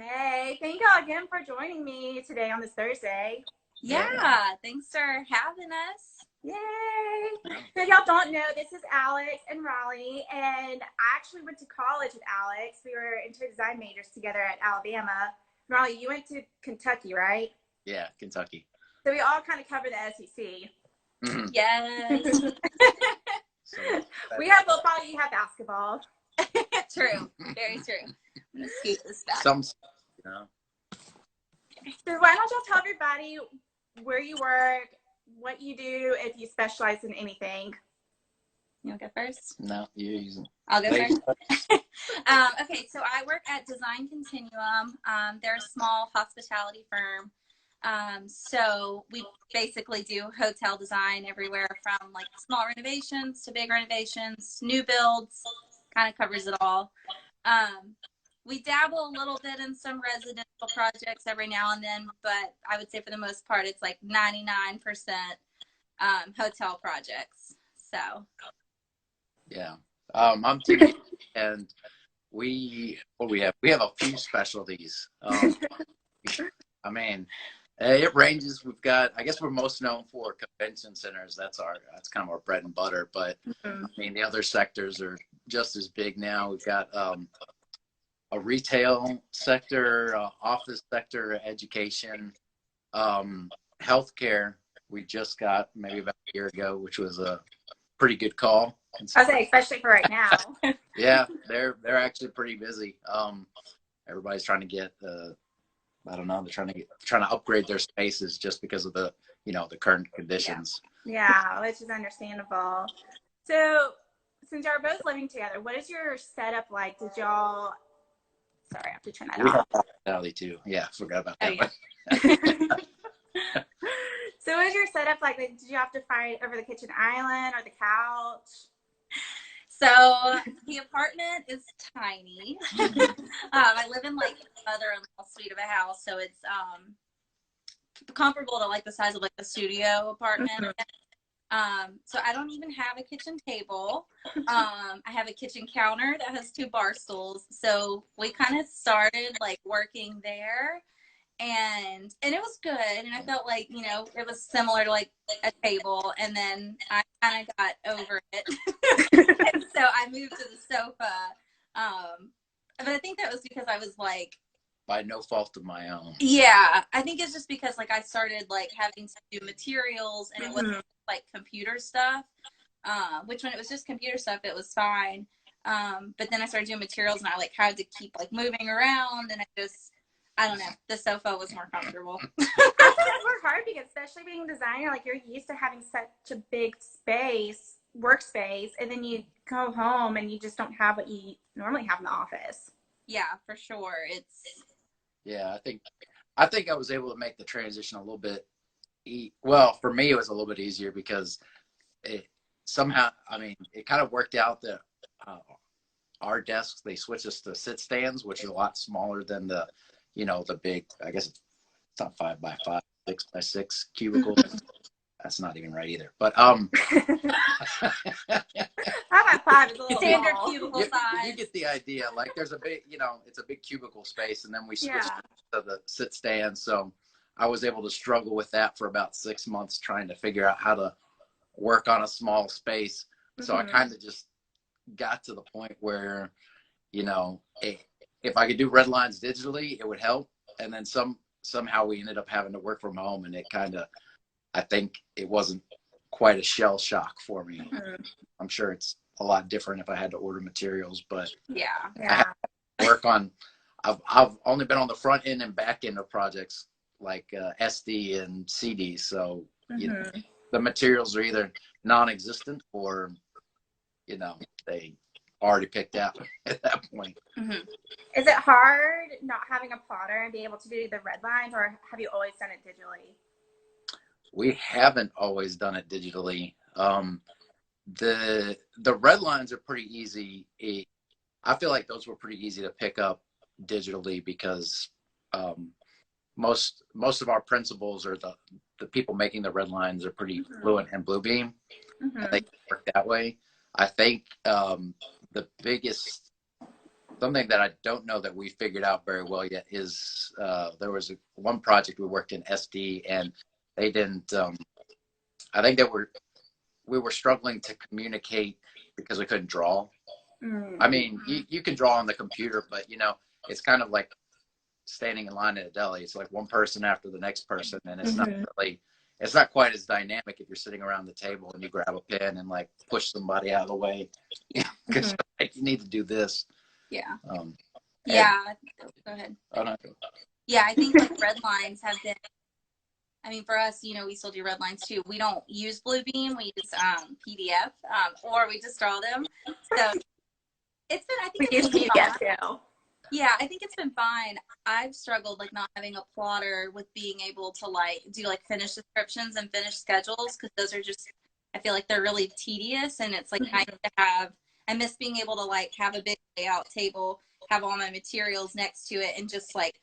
Hey, thank y'all again for joining me today on this Thursday. Yeah, thanks for having us. Yay! So if y'all don't know, this is Alex and Raleigh, and I actually went to college with Alex. We were interior design majors together at Alabama. Raleigh, you went to Kentucky, right? Yeah, Kentucky. So we all kind of cover the SEC. Mhm. Yes. So We have football, you have basketball. True. Very true. I'm gonna scoot this back. some, you know, So why don't y'all tell everybody where you work, what you do, if you specialize in anything. You want to go first? no, you're using. I'll go Ladies first. Okay, so I work at Design Continuum. They're a small hospitality firm. So we basically do hotel design everywhere from like small renovations to big renovations, new builds, kind of covers it all. We dabble a little bit in some residential projects every now and then, but I would say for the most part, it's like 99% hotel projects. So. Yeah. I'm team, and we have a few specialties. I mean, it ranges. We've got, I guess we're most known for convention centers. That's kind of our bread and butter. But I mean, the other sectors are just as big now. We've got a retail sector, office sector, education, healthcare. We just got maybe about a year ago, which was a pretty good call. I say, especially for right now. Yeah, they're actually pretty busy. Everybody's trying to get I don't know, they're trying to upgrade their spaces just because of the current conditions. Yeah, which is understandable. So since y'all are both living together, what is your setup like? Did y'all sorry, I have to turn that We off. have hospitality too. Yeah, forgot about that one. So what is your setup like? Did you have to fight over the kitchen island or the couch? So the apartment is tiny. I live in like a mother-in-law suite of a house, so it's comparable to like the size of like a studio apartment. So I don't even have a kitchen table. I have a kitchen counter that has 2 bar stools. So we kind of started like working there, and it was good, and I felt like it was similar to like a table, and then I kind of got over it. And so I moved to the sofa, but I think that was because I was like, by no fault of my own. yeah, I think it's just because like I started like having to do materials, and it wasn't like computer stuff, which when it was just computer stuff it was fine, but then I started doing materials, and I like had to keep like moving around, and I don't know. The sofa was more comfortable. I think it's more hard because, especially being a designer, like you're used to having such a big workspace, and then you go home and you just don't have what you normally have in the office. Yeah, for sure. Yeah, I think I was able to make the transition a little bit. Well, for me, it was a little bit easier because it somehow, I mean, it kind of worked out that our desks, they switched us to sit stands, which is a lot smaller than the big, I guess it's not 5x5, 6x6 cubicle. That's not even right either. But 5x5 is a little Standard small. cubicle size. You get the idea. Like there's a big, it's a big cubicle space, and then we switched to the sit stand. So I was able to struggle with that for about 6 months, trying to figure out how to work on a small space. So I kind of just got to the point where, if I could do red lines digitally, it would help. And then somehow we ended up having to work from home, and I think it wasn't quite a shell shock for me. I'm sure it's a lot different if I had to order materials, but yeah. I have to work on. I've only been on the front end and back end of projects like SD and CD, so the materials are either non-existent or they already picked out at that point. Is it hard not having a plotter and be able to do the red lines, or have you always done it digitally? We haven't always done it digitally. The red lines are pretty easy. I feel like those were pretty easy to pick up digitally because most of our principals or the people making the red lines are pretty fluent in Bluebeam. I think it worked that way. I think the biggest something that I don't know that we figured out very well yet is there was one project we worked in SD, and they didn't. I think we were struggling to communicate because we couldn't draw. I mean, you can draw on the computer, but it's kind of like standing in line at a deli. It's like one person after the next person, and it's not quite as dynamic if you're sitting around the table and you grab a pen and like push somebody out of the way, because like, you need to do this. Yeah. Go ahead. Oh, no. Yeah, I think like red lines have been. I mean, for us, we still do red lines too. We don't use Bluebeam. We use PDF, or we just draw them. So it's been. I think we use PDF too. Yeah, I think it's been fine. I've struggled like not having a plotter with being able to like do like finished descriptions and finished schedules, because those are just, I feel like they're really tedious, and it's like nice to have. I miss being able to like have a big layout table, have all my materials next to it, and just like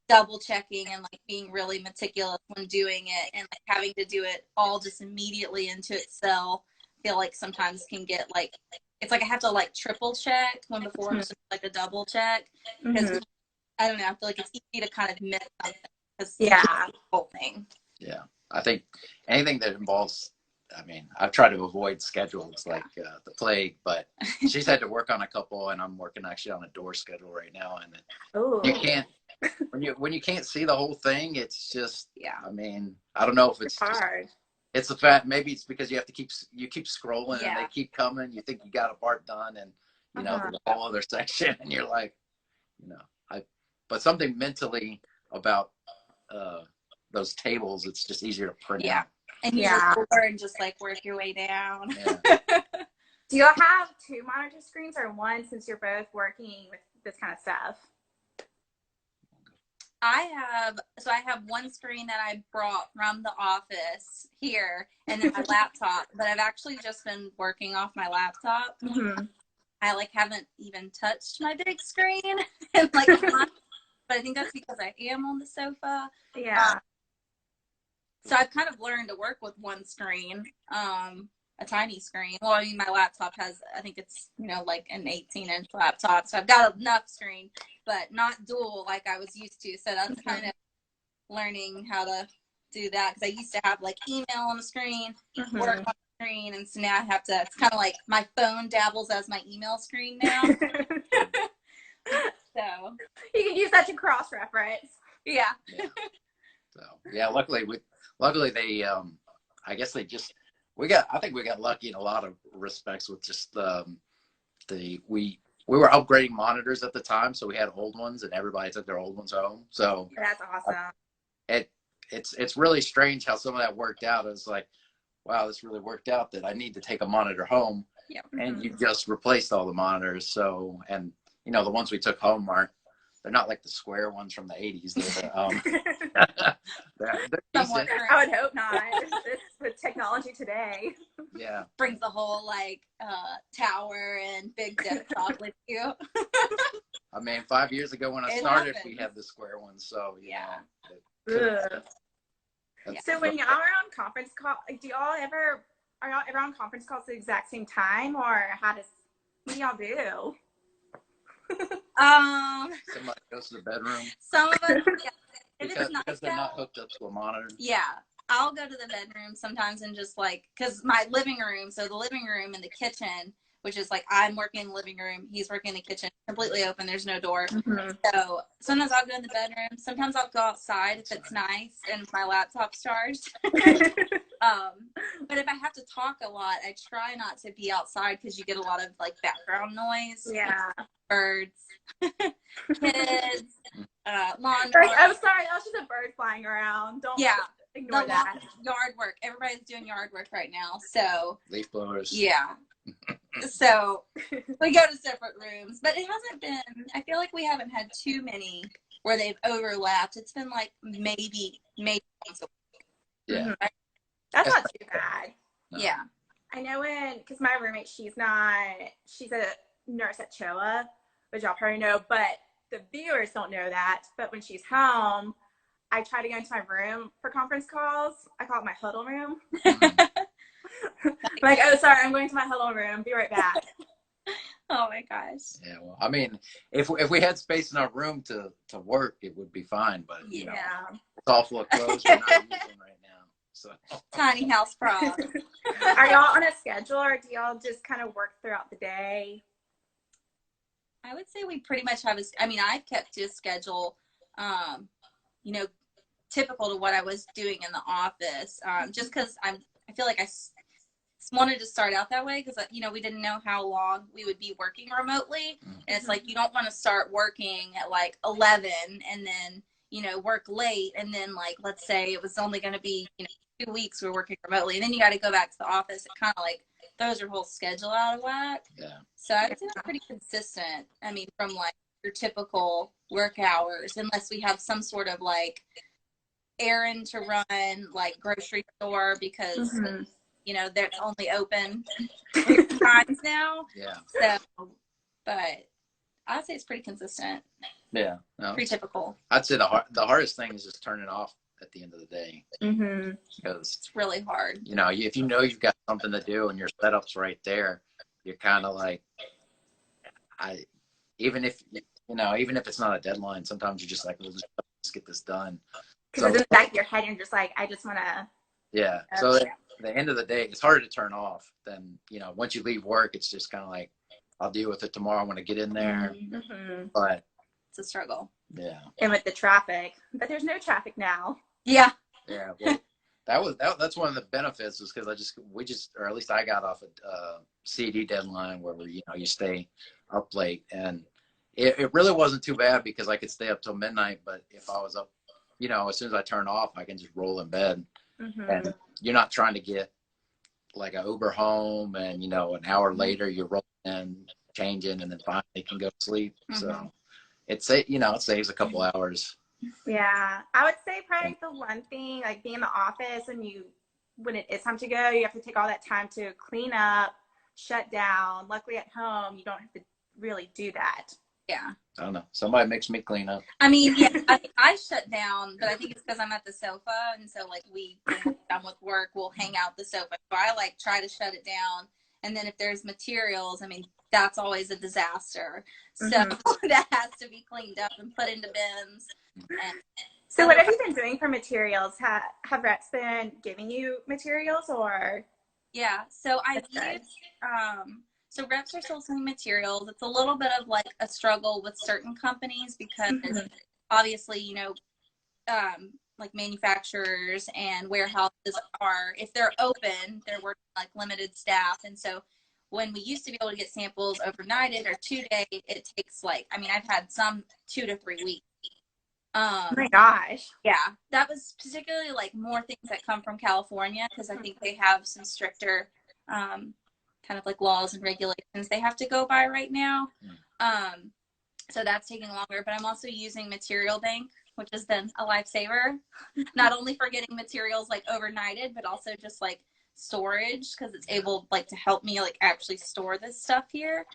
double checking and like being really meticulous when doing it, and like having to do it all just immediately into Excel. I feel like sometimes can get like, it's like I have to like triple check when before it was just like a double check, because I don't know, I feel like it's easy to kind of miss something. The whole thing. Yeah, I think anything that involves, I mean, I've tried to avoid schedules like the plague, but she's had to work on a couple, and I'm working actually on a door schedule right now, and you can't when you can't see the whole thing, it's just I mean, I don't know if it's hard. It's the fact, maybe it's because you keep scrolling and they keep coming. You think you got a part done, and there's a whole other section, and you're like, but something mentally about those tables, it's just easier to print out. And you just over and just like work your way down. Do y'all have 2 monitor screens or 1, since you're both working with this kind of stuff? I have 1 screen that I brought from the office here, and then my laptop, but I've actually just been working off my laptop. I like haven't even touched my big screen in like a month, but I think that's because I am on the sofa. So I've kind of learned to work with 1 screen, a tiny screen. Well, I mean, my laptop has, I think it's, like an 18-inch laptop. So I've got enough screen, but not dual like I was used to. So that's kind of learning how to do that. Because I used to have like email on the screen, work on the screen. And so now I have to, it's kind of like my phone dabbles as my email screen now. So you can use that to cross-reference. So luckily they I guess they just I think we got lucky in a lot of respects with just we were upgrading monitors at the time, so we had old ones and everybody took their old ones home. So that's awesome. It's really strange how some of that worked out. It's like, wow, this really worked out that I need to take a monitor home. And you just replaced all the monitors. So, and the ones we took home they're not like the square ones from the 80s. They're decent. I would hope not. It's with technology today. Yeah. Brings the whole like tower and big desktop with you. I mean, 5 years ago when I started, we had the square ones. So, So when y'all are on conference call, are y'all ever on conference calls at the exact same time, or what do y'all do? Somebody goes to the bedroom. Some of us, because they're not hooked up to a monitor. I'll go to the bedroom sometimes and just like, because my living room, so the living room and the kitchen, which is like I'm working in the living room, he's working in the kitchen, completely open, there's no door. So sometimes I'll go in the bedroom, sometimes I'll go outside if it's nice and my laptop's charged. But if I have to talk a lot, I try not to be outside because you get a lot of like background noise. Birds, kids, lawn. I'm sorry, that was just a bird flying around. Don't ignore that. Yard work. Everybody's doing yard work right now. So leaf blowers. So we go to separate rooms, but it hasn't been. I feel like we haven't had too many where they've overlapped. It's been like maybe once a week. That's not too bad. No. I know because my roommate, she's a nurse at CHOA, which y'all probably know, but the viewers don't know that. But when she's home, I try to go into my room for conference calls. I call it my huddle room. Like, oh, sorry, I'm going to my huddle room. Be right back. Oh my gosh. Yeah, well, I mean, if we had space in our room to work, it would be fine. But you know, Yeah. it's all full of clothes we're not using right now. So Tiny house problem. Are y'all on a schedule, or do y'all just kind of work throughout the day? I would say we pretty much have I mean, I've kept to a schedule, you know, typical to what I was doing in the office, just because I feel like I wanted to start out that way because, you know, we didn't know how long we would be working remotely. And it's like, you don't want to start working at like 11 and then, you know, work late. And then, like, let's say it was only going to be, you know, 2 weeks we were working remotely. And then you got to go back to the office. It kind of like throws your whole schedule out of whack. yeah, So I would say that's pretty consistent. I mean, from like your typical work hours, unless we have some sort of like errand to run, like grocery store, because you know they're only open times now. yeah, So, but I'd say it's pretty consistent. yeah. No, Pretty typical. I'd say the hardest thing is just turning off at the end of the day, because It's really hard. you know, if you know you've got something to do and your setup's right there, you're kind of like, even if it's not a deadline, sometimes you're just like, let's get this done. Because So, in the back of your head, you're just like, I just want to. yeah. So at the end of the day, it's harder to turn off than, you know, once you leave work, it's just kind of like, I'll deal with it tomorrow. I want to get in there. But It's a struggle. yeah. And with the traffic, but there's no traffic now. Yeah. Yeah. Well, that's one of the benefits, was because or at least I got off a CD deadline where you stay up late, and it really wasn't too bad because I could stay up till midnight. But if I was up, you know, as soon as I turn off, I can just roll in bed, and you're not trying to get like an Uber home, and you know, an hour later you're rolling in, changing, and then finally can go to sleep. So it saves a couple hours. Yeah, I would say probably the one thing, like being in the office when it is time to go, you have to take all that time to clean up, shut down. Luckily at home, you don't have to really do that. Yeah. I don't know. Somebody makes me clean up. I mean, yeah, I shut down, but I think it's because I'm at the sofa, and so like when we're done with work, we'll hang out the sofa. So I like try to shut it down, and then if there's materials, I mean, that's always a disaster. So that has to be cleaned up and put into bins. So what have you been doing for materials? Have reps been giving you materials, or? Yeah, so I've used so reps are still sending materials. It's a little bit of like a struggle with certain companies because obviously, you know, like manufacturers and warehouses if they're open, they're working like limited staff. And so when we used to be able to get samples overnighted or 2 day, it takes like, I mean, I've had some 2 to 3 weeks. Oh my gosh. Yeah, that was particularly like more things that come from California, because I think they have some stricter kind of like laws and regulations they have to go by right now. So that's taking longer, but I'm also using Material Bank, which has been a lifesaver, not only for getting materials like overnighted, but also just like storage, because it's able like to help me like actually store this stuff here.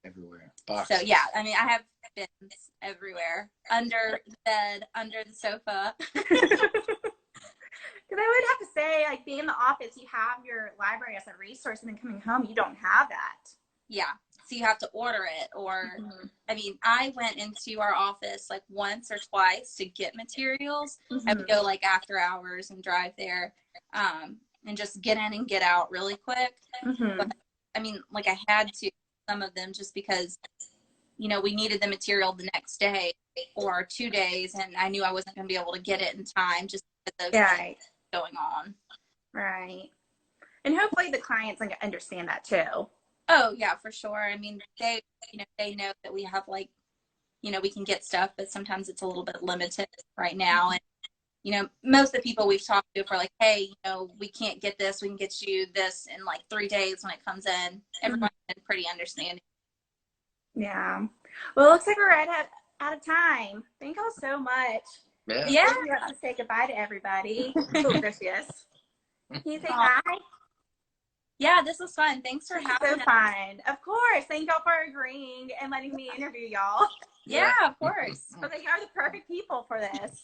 Everywhere. Boxes. So yeah, I mean, I have bins everywhere, under the bed, under the sofa. Because I would have to say, like, being in the office, you have your library as a resource, and then coming home, you don't have that. Yeah. So you have to order it, or, I mean, I went into our office like once or twice to get materials. I would go like after hours and drive there, and just get in and get out really quick. But, I mean, like I had to, some of them, just because, you know, we needed the material the next day or 2 days, and I knew I wasn't going to be able to get it in time just because of going on. Right. And hopefully the clients understand that too. Oh yeah, for sure. I mean, they know that we have like, you know, we can get stuff, but sometimes it's a little bit limited right now. And, you know, most of the people we've talked to are like, hey, you know, we can't get this. We can get you this in like 3 days when it comes in. Everyone's been pretty understanding. Yeah. Well, it looks like we're right out of time. Thank you all so much. Yeah. We have to say goodbye to everybody. Oh, gracious. Can you say bye? Yeah, this was fun. Thanks for having us. So fun. Of course. Thank y'all for agreeing and letting me interview y'all. Yeah, of course. But they are the perfect people for this.